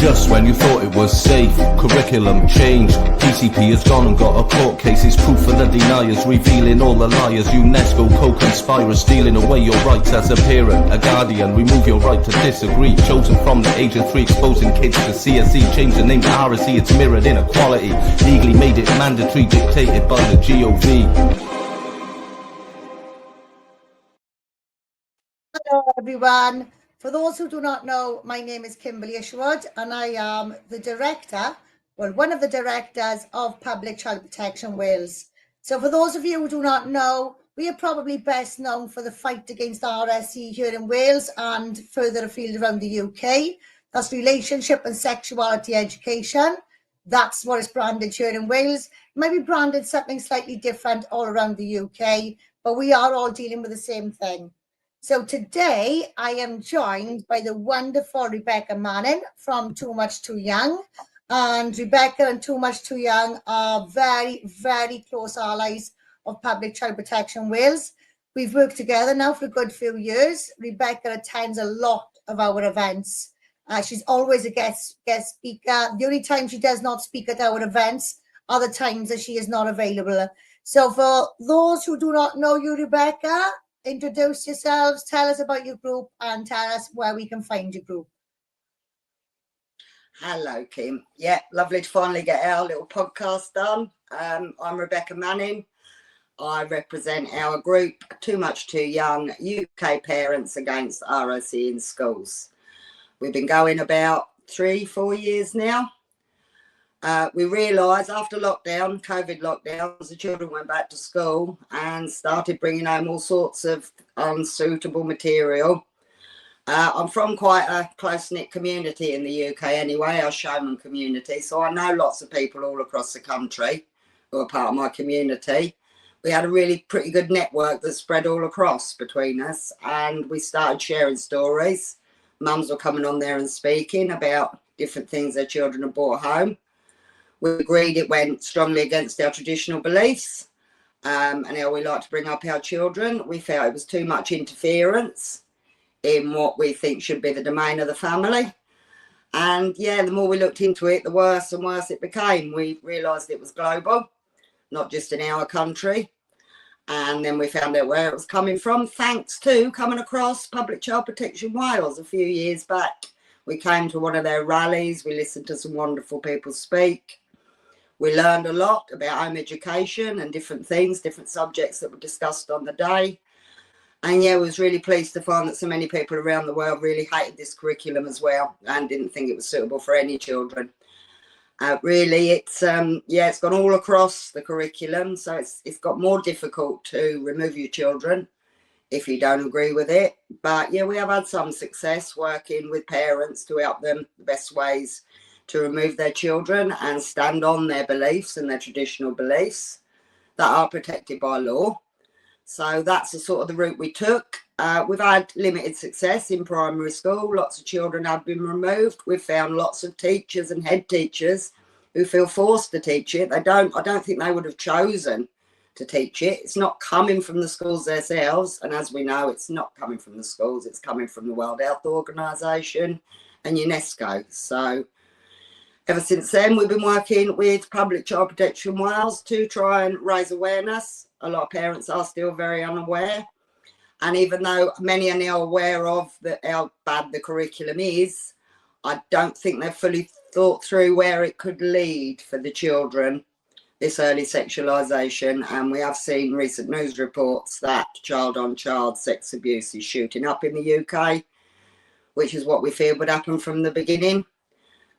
Just when you thought it was safe, curriculum changed. PCP has gone and got a court case. It's proof for the deniers, revealing all the liars. UNESCO co-conspirers, stealing away your rights as a parent, a guardian. Remove your right to disagree. Chosen from the age of 3, exposing kids to CSE. Change the name to RSE, it's mirrored inequality. Legally made it mandatory, dictated by the GOV. Hello everyone. For those who do not know, my name is Kimberly Ishwood and I am the director, well, one of the directors of Public Child Protection Wales. So for those of you who do not know, we are probably best known for the fight against RSE here in Wales and further afield around the UK. That's relationship and sexuality education. That's what is branded here in Wales. It might be branded something slightly different all around the UK, but we are all dealing with the same thing. So today I am joined by the wonderful Rebecca Manning from Too Much Too Young. And Rebecca and Too Much Too Young are very, very close allies of Public Child Protection Wales. We've worked together now for a good few years. Rebecca attends a lot of our events. She's always a guest speaker. The only time she does not speak at our events are the times that she is not available. So for those who do not know you, Rebecca, introduce yourselves, tell us about your group and tell us where we can find your group. Hello, Kim. Yeah, lovely to finally get our little podcast done. I'm Rebecca Manning. I represent our group, Too Much Too Young, UK Parents Against RSE in Schools. We've been going about 3-4 years now. We realised after lockdown, COVID lockdowns, the children went back to school and started bringing home all sorts of unsuitable material. I'm from quite a close-knit community in the UK anyway, our showman community, so I know lots of people all across the country who are part of my community. We had a really pretty good network that spread all across between us, and we started sharing stories. Mums were coming on there and speaking about different things their children had brought home. We agreed it went strongly against our traditional beliefs and how we like to bring up our children. We felt it was too much interference in what we think should be the domain of the family. And yeah, the more we looked into it, the worse and worse it became. We realised it was global, not just in our country. And then we found out where it was coming from, thanks to coming across Public Child Protection Wales a few years back. We came to one of their rallies. We listened to some wonderful people speak. We learned a lot about home education and different things, different subjects that were discussed on the day. And yeah, I was really pleased to find that so many people around the world really hated this curriculum as well and didn't think it was suitable for any children. Really, it's gone all across the curriculum. So it's got more difficult to remove your children if you don't agree with it. But yeah, we have had some success working with parents to help them the best ways to remove their children and stand on their beliefs and their traditional beliefs that are protected by law. So that's the sort of the route we took. We've had limited success in primary school. Lots of children have been removed. We've found lots of teachers and head teachers who feel forced to teach it. I don't think they would have chosen to teach it. It's not coming from the schools themselves. And as we know, it's not coming from the schools. It's coming from the World Health Organization and UNESCO. So ever since then, we've been working with Public Child Protection Wales to try and raise awareness. A lot of parents are still very unaware. And even though many are now aware of how bad the curriculum is, I don't think they've fully thought through where it could lead for the children, this early sexualisation. And we have seen recent news reports that child-on-child sex abuse is shooting up in the UK, which is what we feared would happen from the beginning,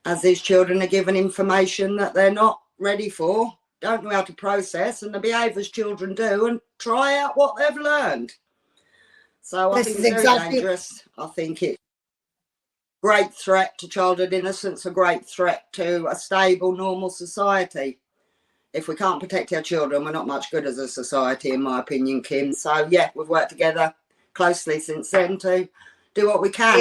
as these children are given information that they're not ready for, don't know how to process, and they behave as children do and try out what they've learned. So I think it's very dangerous. I think it's a great threat to childhood innocence, a great threat to a stable, normal society. If we can't protect our children, we're not much good as a society, in my opinion, Kim. So yeah, we've worked together closely since then to do what we can.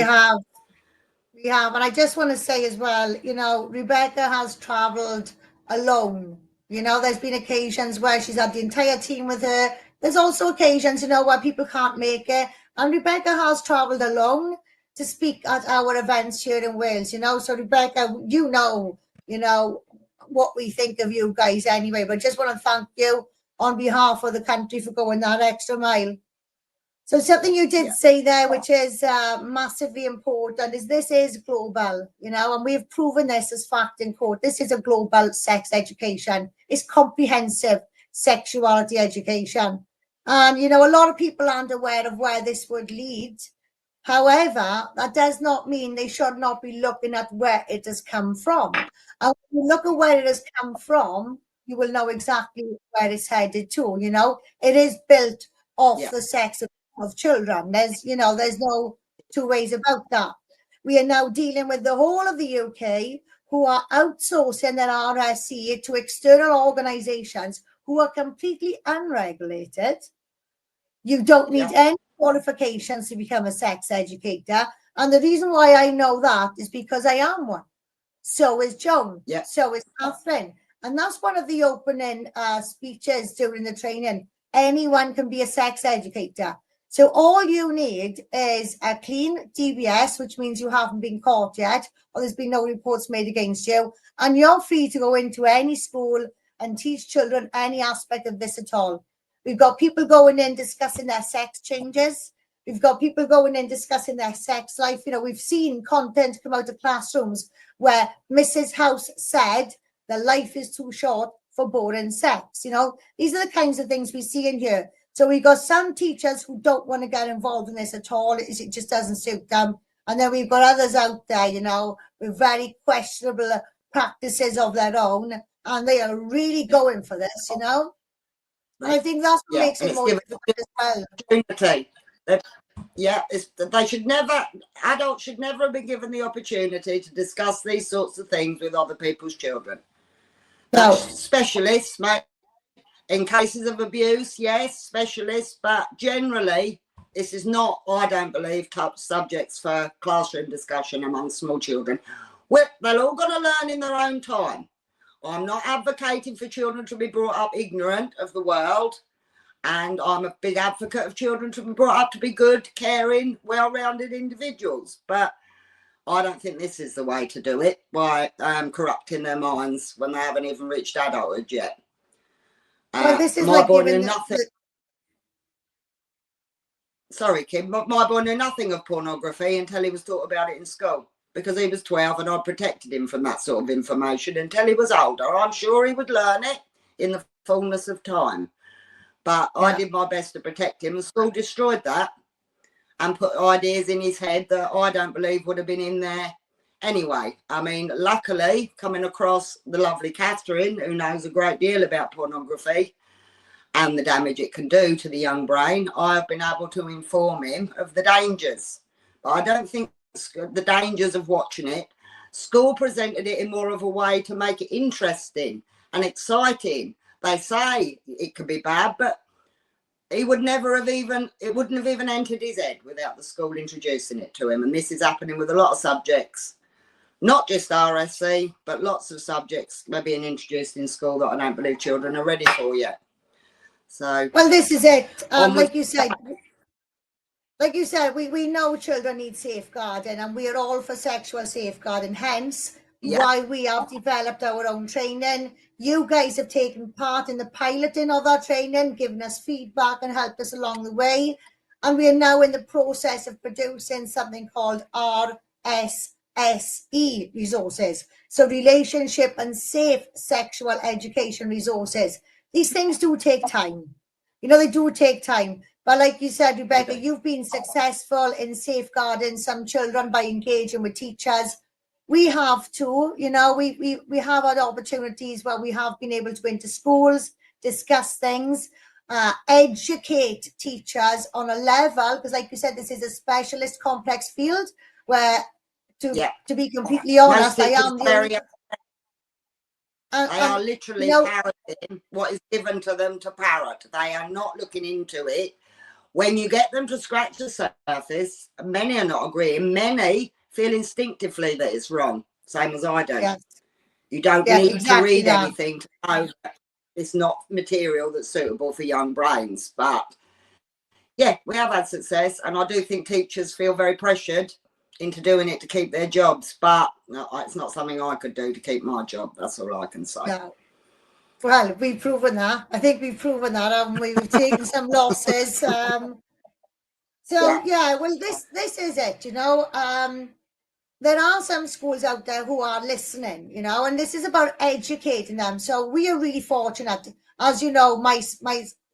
We have, and I just want to say as well, you know, Rebecca has travelled alone. You know, there's been occasions where she's had the entire team with her. There's also occasions, you know, where people can't make it. And Rebecca has travelled alone to speak at our events here in Wales, you know. So Rebecca, you know what we think of you guys anyway, but just want to thank you on behalf of the country for going that extra mile. So something you did say there, which is massively important, is this is global, you know, and we've proven this as fact in court. This is a global sex education. It's comprehensive sexuality education. And, you know, a lot of people aren't aware of where this would lead. However, that does not mean they should not be looking at where it has come from. And when you look at where it has come from, you will know exactly where it's headed to. You know, it is built off the sex of children. There's no two ways about that. We are now dealing with the whole of the UK who are outsourcing their RSE to external organisations who are completely unregulated. You don't need any qualifications to become a sex educator. And the reason why I know that is because I am one. So is Joan. So is Catherine. And that's one of the opening speeches during the training. Anyone can be a sex educator. So all you need is a clean DBS, which means you haven't been caught yet, or there's been no reports made against you. And you're free to go into any school and teach children any aspect of this at all. We've got people going in discussing their sex changes. We've got people going in discussing their sex life. You know, we've seen content come out of classrooms where Mrs. House said the life is too short for boring sex. You know, these are the kinds of things we see in here. So we've got some teachers who don't want to get involved in this at all. It just doesn't suit them. And then we've got others out there, you know, with very questionable practices of their own. And they are really going for this, you know. And I think that's what makes it more difficult as well. They should never, adults should never have been given the opportunity to discuss these sorts of things with other people's children. No. Specialists, mate, in cases of abuse, yes, specialists, but generally, this is not, I don't believe, top subjects for classroom discussion among small children. They're all going to learn in their own time. I'm not advocating for children to be brought up ignorant of the world, and I'm a big advocate of children to be brought up to be good, caring, well-rounded individuals. But I don't think this is the way to do it, by corrupting their minds when they haven't even reached adulthood yet. Well, this is my like boy giving knew nothing. Sorry, Kim, but my boy knew nothing of pornography until he was taught about it in school. Because he was 12 and I protected him from that sort of information until he was older. I'm sure he would learn it in the fullness of time. But I did my best to protect him, and school destroyed that and put ideas in his head that I don't believe would have been in there anyway. I mean, luckily, coming across the lovely Catherine, who knows a great deal about pornography and the damage it can do to the young brain, I've been able to inform him of the dangers. But I don't think the dangers of watching it. School presented it in more of a way to make it interesting and exciting. They say it could be bad, but it wouldn't have even entered his head without the school introducing it to him. And this is happening with a lot of subjects, not just RSC, but lots of subjects are being introduced in school that I don't believe children are ready for yet. So, well, this is it. Like you said, we know children need safeguarding, and we are all for sexual safeguarding, hence why we have developed our own training. You guys have taken part in the piloting of our training, given us feedback and helped us along the way. And we are now in the process of producing something called RSSE resources. So relationship and safe sexual education resources. These things do take time. You know, they do take time. But like you said, Rebecca, you've been successful in safeguarding some children by engaging with teachers. We have too, you know, we have had opportunities where we have been able to go into schools, discuss things, educate teachers on a level, because like you said, this is a specialist complex field where, to be completely honest, I am the only... They are literally parroting what is given to them to parrot. They are not looking into it. When you get them to scratch the surface, many are not agreeing. Many feel instinctively that it's wrong, same as I do. Yes. You don't need to read anything to know that it's not material that's suitable for young brains. But yeah, we have had success, and I do think teachers feel very pressured into doing it to keep their jobs, but no, it's not something I could do to keep my job. That's all I can say. No. Well, we've proven that. I think we've proven that, haven't we? We've taken some losses. Well, this is it, you know. There are some schools out there who are listening, you know, and this is about educating them. So we are really fortunate. As you know, my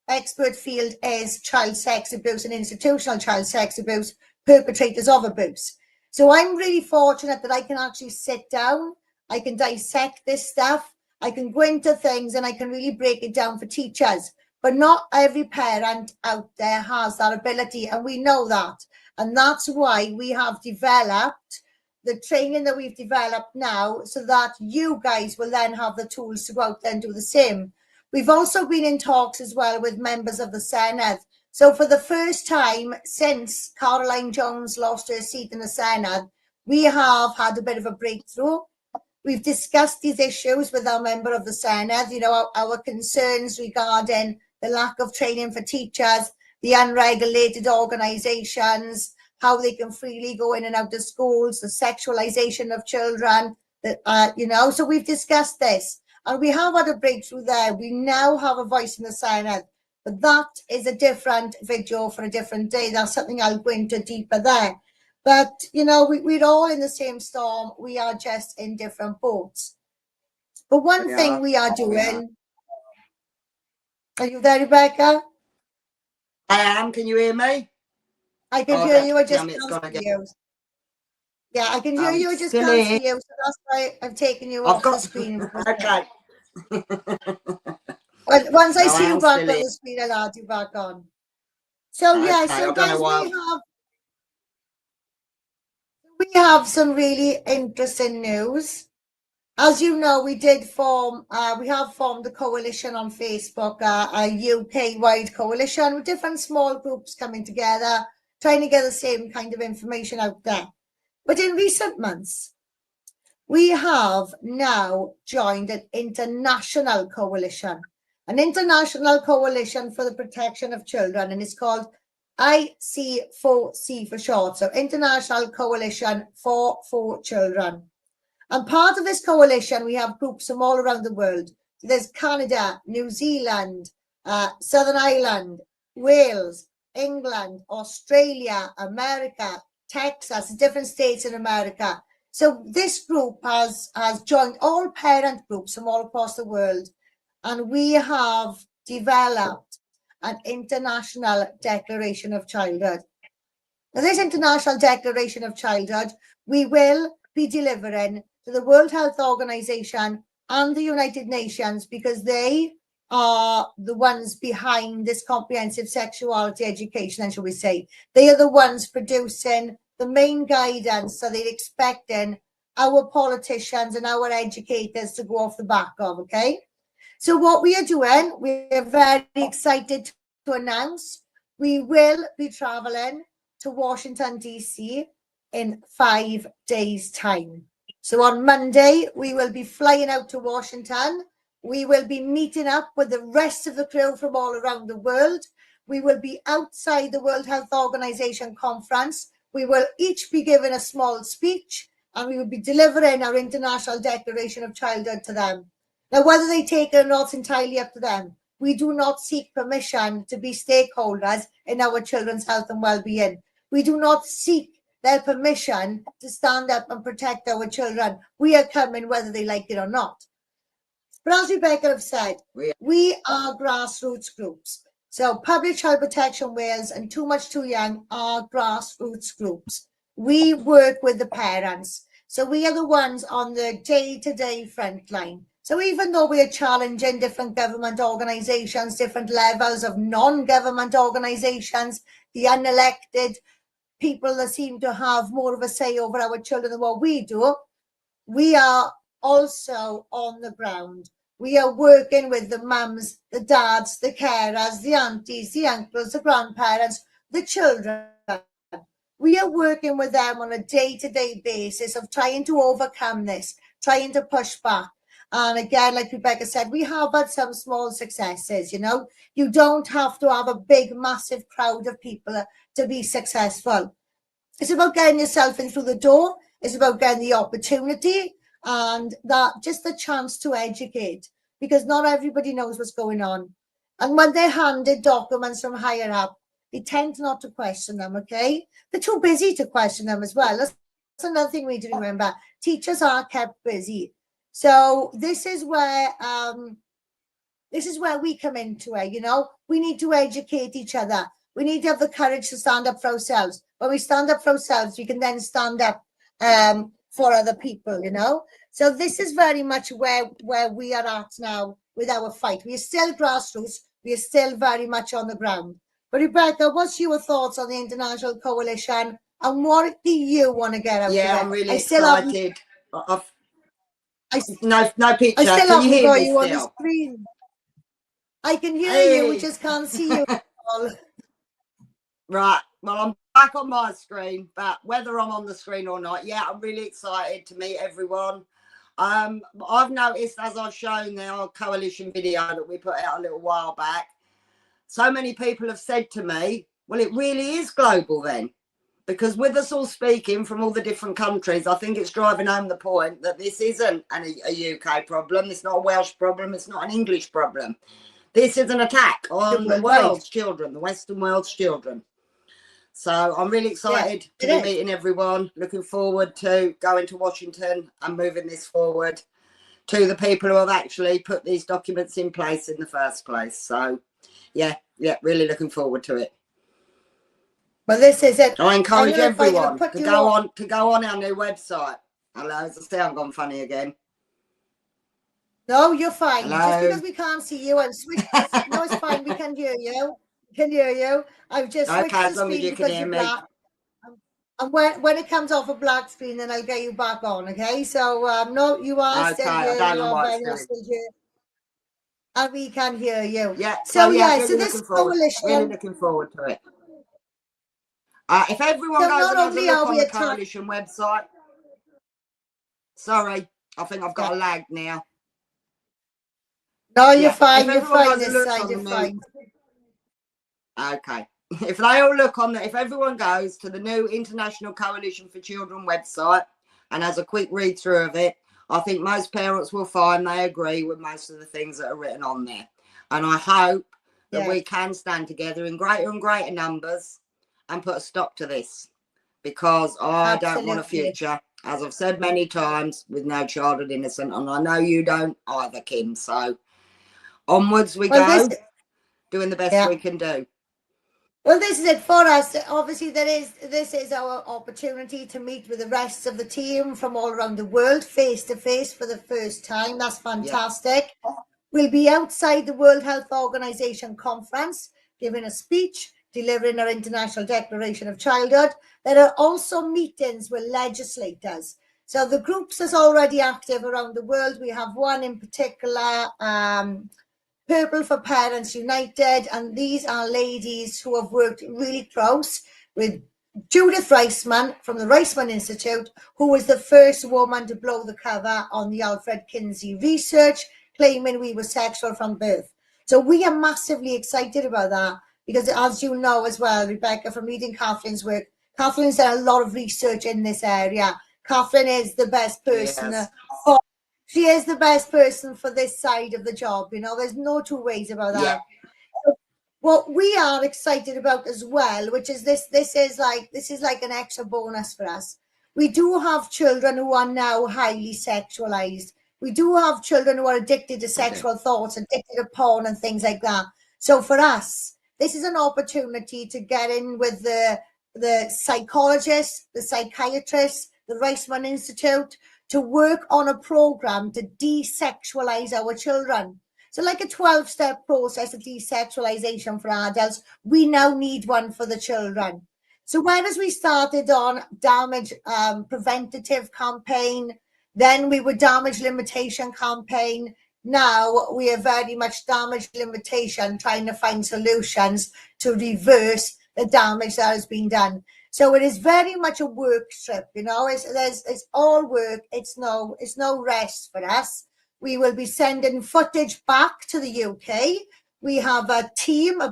expert field is child sex abuse and institutional child sex abuse, perpetrators of abuse. So I'm really fortunate that I can actually sit down, I can dissect this stuff, I can go into things and I can really break it down for teachers. But not every parent out there has that ability, and we know that. And that's why we have developed the training that we've developed now, so that you guys will then have the tools to go out there and do the same. We've also been in talks as well with members of the Senedd. So for the first time since Caroline Jones lost her seat in the Senedd, we have had a bit of a breakthrough. We've discussed these issues with our member of the Senedd, you know, our concerns regarding the lack of training for teachers, the unregulated organisations, how they can freely go in and out of schools, the sexualisation of children, you know. So we've discussed this, and we have had a breakthrough there. We now have a voice in the Senedd, but that is a different video for a different day. That's something I'll go into deeper there. But, you know, we're all in the same storm. We are just in different boats. But one thing we are doing... Are you there, Rebecca? I am. Can you hear me? I can hear you. I just can't see you. Yeah, I can hear you. I just can't see you. So that's why I've taken you off the screen. Okay. Well, once I see you back on the screen, I'll add you back on. So, yeah, so guys, we have some really interesting news. As you know, we have formed a coalition on Facebook, a UK-wide coalition with different small groups coming together, trying to get the same kind of information out there. But in recent months, we have now joined an international coalition for the protection of children, and it's called IC4C for short, so International Coalition for Children. And part of this coalition, we have groups from all around the world. So there's Canada, New Zealand, Southern Ireland, Wales, England, Australia, America, Texas, different states in America. So this group has joined all parent groups from all across the world, and we have developed an international declaration of childhood. Now, this international declaration of childhood, we will be delivering to the World Health Organization and the United Nations, because they are the ones behind this comprehensive sexuality education, shall we say. They are the ones producing the main guidance that they're expecting our politicians and our educators to go off the back of, okay? So what we are doing, we are very excited to announce we will be traveling to Washington, D.C. in 5 days' time. So on Monday, we will be flying out to Washington. We will be meeting up with the rest of the crew from all around the world. We will be outside the World Health Organization conference. We will each be given a small speech, and we will be delivering our International Declaration of Childhood to them. Now, whether they take it or not, it's entirely up to them. We do not seek permission to be stakeholders in our children's health and well-being. We do not seek their permission to stand up and protect our children. We are coming whether they like it or not. But as Rebecca have said, we are grassroots groups. So Public Child Protection Wales and Too Much Too Young are grassroots groups. We work with the parents. So we are the ones on the day-to-day front line. So even though we are challenging different government organisations, different levels of non-government organisations, the unelected people that seem to have more of a say over our children than what we do, we are also on the ground. We are working with the mums, the dads, the carers, the aunties, the uncles, the grandparents, the children. We are working with them on a day-to-day basis of trying to overcome this, trying to push back. And again, like Rebecca said, we have had some small successes, you know. You don't have to have a big, massive crowd of people to be successful. It's about getting yourself in through the door. It's about getting the opportunity and that just the chance to educate, because not everybody knows what's going on. And when they're handed documents from higher up, they tend not to question them, okay? They're too busy to question them as well. That's another thing we need to remember. Teachers are kept busy. So this is where we come into it, you know. We need to educate each other. We need to have the courage to stand up for ourselves. When we stand up for ourselves, we can then stand up for other people, you know. So this is very much where we are at now with our fight. We are still grassroots. We are still very much on the ground. But Rebecca, what's your thoughts on the International Coalition, and what do you want to get out of it? Yeah, I'm really excited. No picture. I still Can you haven't hear got me you on the still? screen. I can hear you, we Hey. just can't see you. Right, well, I'm back on my screen, but whether I'm on the screen or not, yeah, I'm really excited to meet everyone. I've noticed, as I've shown our coalition video that we put out a little while back, so many people have said to me, well, it really is global then, because with us all speaking from all the different countries, I think it's driving home the point that this isn't a UK problem, it's not a Welsh problem, it's not an English problem. This is an attack on the world's children, the Western world's children. So I'm really excited to be meeting everyone. Looking forward to going to Washington and moving this forward to the people who have actually put these documents in place in the first place. So, yeah, really looking forward to it. Well, this is it. I encourage everyone to go on our new website. Hello, is the sound gone funny again? No, you're fine. Hello? Just because we can't see you and switch. No, it's fine. We can hear you. I've just switched the screen because you're black. And when it comes off a black screen, then I'll get you back on. Okay. So no, you are still here. You are very much still here, and we can hear you. Yeah. So really so this coalition. Really looking forward to it. If everyone goes and has a look on the coalition website. Sorry, I think I've got a lag now. No, you're fine. You're fine this side. You're fine. Okay. If they all look on if everyone goes to the new International Coalition for Children website and has a quick read through of it, I think most parents will find they agree with most of the things that are written on there. And I hope that we can stand together in greater and greater numbers and put a stop to this, because I don't want a future, as I've said many times, with no childhood innocent, and I know you don't either, Kim. So onwards we go, doing the best we can do. Well, this is it for us. Obviously, this is our opportunity to meet with the rest of the team from all around the world, face to face for the first time. That's fantastic. We'll be outside the World Health Organization conference, giving a speech, delivering our International Declaration of Childhood. There are also meetings with legislators. So the groups is already active around the world. We have one in particular, Purple for Parents United, and these are ladies who have worked really close with Judith Reisman from the Reisman Institute, who was the first woman to blow the cover on the Alfred Kinsey research, claiming we were sexual from birth. So we are massively excited about that, because as you know as well, Rebecca, from reading Kathleen's work, Kathleen's done a lot of research in this area. Kathleen is the best person for She is the best person for this side of the job. You know, there's no two ways about that. So what we are excited about as well, which is this is like an extra bonus for us. We do have children who are now highly sexualized. We do have children who are addicted to sexual thoughts, addicted to porn and things like that. So for us, this is an opportunity to get in with the psychologists, the psychiatrists, the Reisman Institute, to work on a program to desexualize our children. So like a 12-step process of desexualization for adults, we now need one for the children. So whereas we started on damage preventative campaign, then we were damage limitation campaign, now we are very much damage limitation, trying to find solutions to reverse the damage that has been done. So it is very much a work trip, you know. It's all work. It's no rest for us. We will be sending footage back to the UK. We have a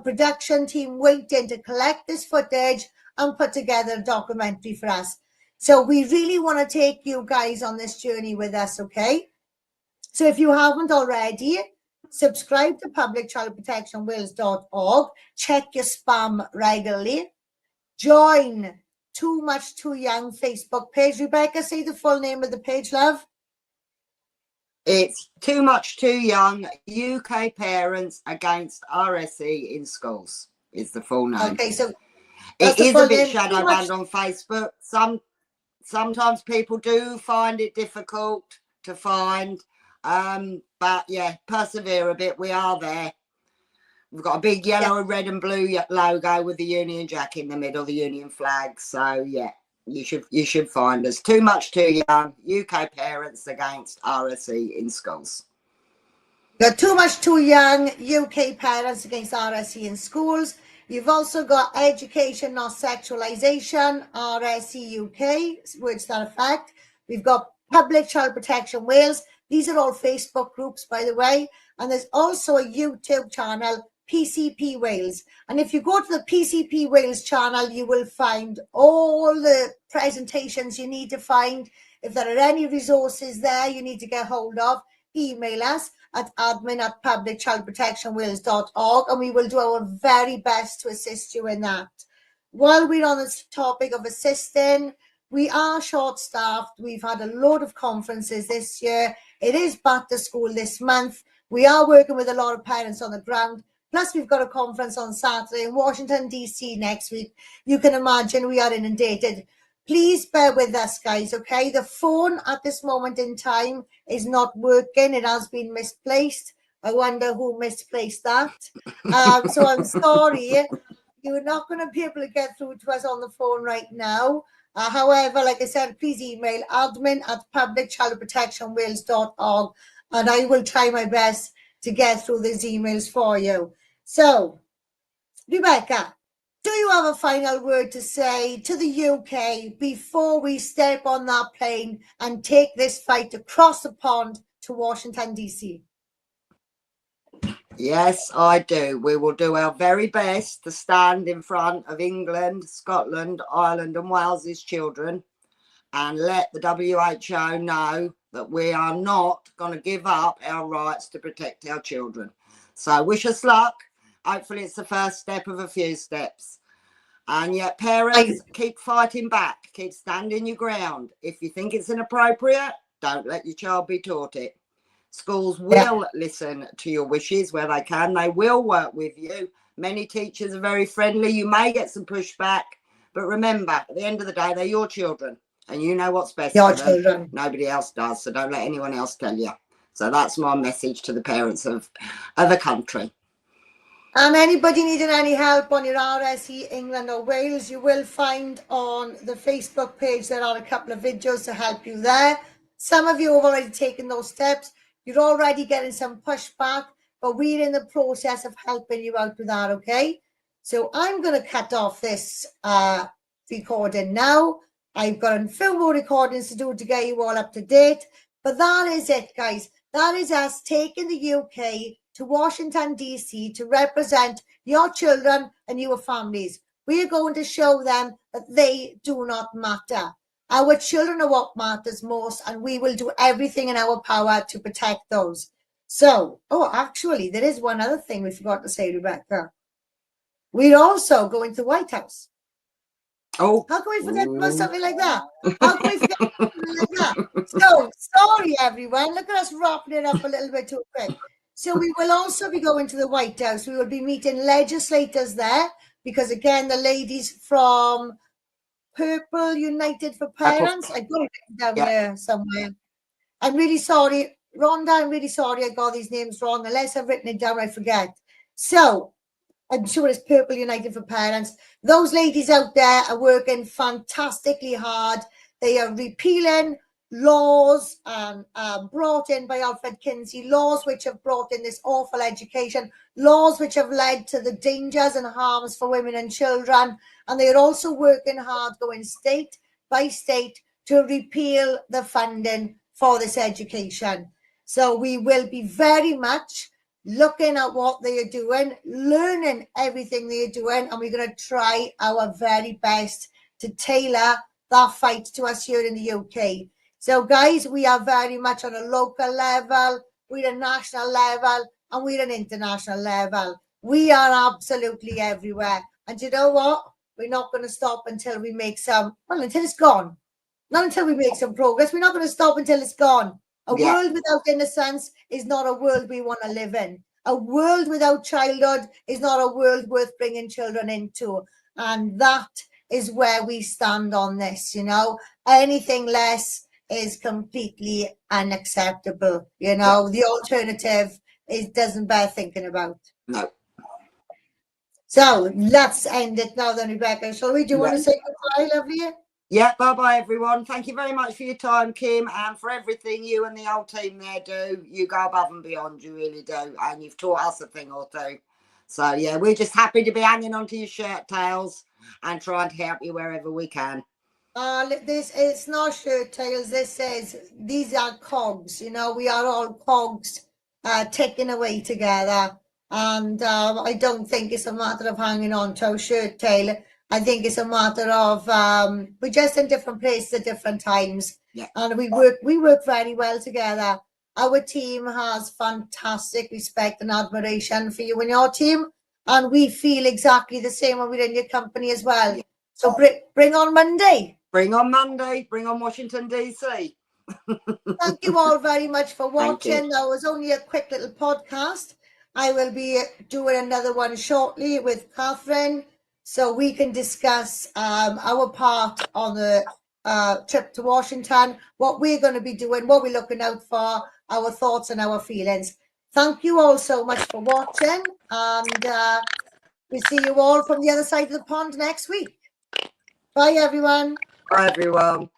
production team waiting to collect this footage and put together a documentary for us. So we really want to take you guys on this journey with us, okay? So if you haven't already, subscribe to publicchildprotectionwales.org. Check your spam regularly. Join Too Much Too Young Facebook page. Rebecca, say the full name of the page, love. It's Too Much Too Young, UK Parents Against RSE in Schools is the full name. Okay, so it is a bit shadow banned on Facebook. Sometimes people do find it difficult to find. But yeah, persevere a bit. We are there. We've got a big yellow and red and blue logo with the Union Jack in the middle, the Union flag. So yeah, you should find us. Too Much Too Young, UK Parents Against RSE in Schools. Got Too Much Too Young, UK Parents Against RSE in Schools. You've also got Education Not Sexualisation, RSE UK, words to that effect. We've got Public Child Protection Wales. These are all Facebook groups, by the way. And there's also a YouTube channel, PCP Wales. And if you go to the PCP Wales channel, you will find all the presentations you need to find. If there are any resources there you need to get hold of, email us at admin@publicchildprotectionwales.org, and we will do our very best to assist you in that. While we're on this topic of assisting, we are short-staffed. We've had a load of conferences this year. It is back to school this month. We are working with a lot of parents on the ground. Plus, we've got a conference on Saturday in Washington, D.C. next week. You can imagine we are inundated. Please bear with us, guys, okay? The phone at this moment in time is not working. It has been misplaced. I wonder who misplaced that. So I'm sorry. You're not going to be able to get through to us on the phone right now. However, like I said, please email admin@publicchildprotectionwales.org, and I will try my best to get through these emails for you. So, Rebecca, do you have a final word to say to the UK before we step on that plane and take this fight across the pond to Washington, D.C.? Yes, I do. We will do our very best to stand in front of England, Scotland, Ireland and Wales's children and let the WHO know that we are not going to give up our rights to protect our children. So wish us luck. Hopefully it's the first step of a few steps. And yet parents, keep fighting back. Keep standing your ground. If you think it's inappropriate, don't let your child be taught it. Schools will listen to your wishes where they can. They will work with you. Many teachers are very friendly. You may get some pushback. But remember, at the end of the day, they're your children. And you know what's best for them. Nobody else does. So don't let anyone else tell you. So that's my message to the parents of the country. And anybody needing any help on your RSE England or Wales, you will find on the Facebook page there are a couple of videos to help you there. Some of you have already taken those steps. You're already getting some pushback, but we're in the process of helping you out with that, okay? So I'm going to cut off this recording now. I've got a few more recordings to do to get you all up to date. But that is it, guys. That is us taking the UK to Washington, D.C. to represent your children and your families. We are going to show them that they do not matter. Our children are what matters most, and we will do everything in our power to protect those. So, actually, there is one other thing we forgot to say, Rebecca. We're also going to the White House. Oh, how can we forget about something like that? How can we forget something like that? So, sorry, everyone. Look at us wrapping it up a little bit too quick. So, we will also be going to the White House. We will be meeting legislators there because, again, the ladies from Purple United for Parents. I got it down there somewhere. I'm really sorry, Rhonda. I'm really sorry I got these names wrong. Unless I've written it down, I forget. So I'm sure it's Purple United for Parents. Those ladies out there are working fantastically hard. They are repealing laws brought in by Alfred Kinsey, laws which have brought in this awful education, laws which have led to the dangers and harms for women and children. And they are also working hard, going state by state, to repeal the funding for this education. So we will be very much looking at what they are doing, learning everything they are doing, and we're going to try our very best to tailor that fight to us here in the UK. So, guys, we are very much on a local level, we're a national level, and we're an international level. We are absolutely everywhere. And you know what? We're not going to stop until we make until it's gone. Not until we make some progress. We're not going to stop until it's gone. A world without innocence is not a world we want to live in. A world without childhood is not a world worth bringing children into. And that is where we stand on this, Anything less is completely unacceptable, The alternative doesn't bear thinking about. No. So let's end it now then, Rebecca. Shall we? Do you want to say goodbye, lovely? Yeah, bye-bye, everyone. Thank you very much for your time, Kim, and for everything you and the whole team there do. You go above and beyond, you really do, and you've taught us a thing or two. So, yeah, we're just happy to be hanging onto your shirt tails and trying to help you wherever we can. It's not shirt tails. These are cogs. We are all cogs ticking away together. And I don't think it's a matter of hanging on to a shirt tail. I think it's a matter of we're just in different places at different times, and we work very well together. Our team has fantastic respect and admiration for you and your team, and we feel exactly the same when we're in your company as well. So bring on Monday. Bring on Monday. Bring on Washington, DC. Thank you all very much for watching. That was only a quick little podcast. I will be doing another one shortly with Catherine, so we can discuss our part on the trip to Washington, what we're going to be doing, what we're looking out for, our thoughts and our feelings. Thank you all so much for watching, and we'll see you all from the other side of the pond next week. Bye, everyone. Bye, everyone.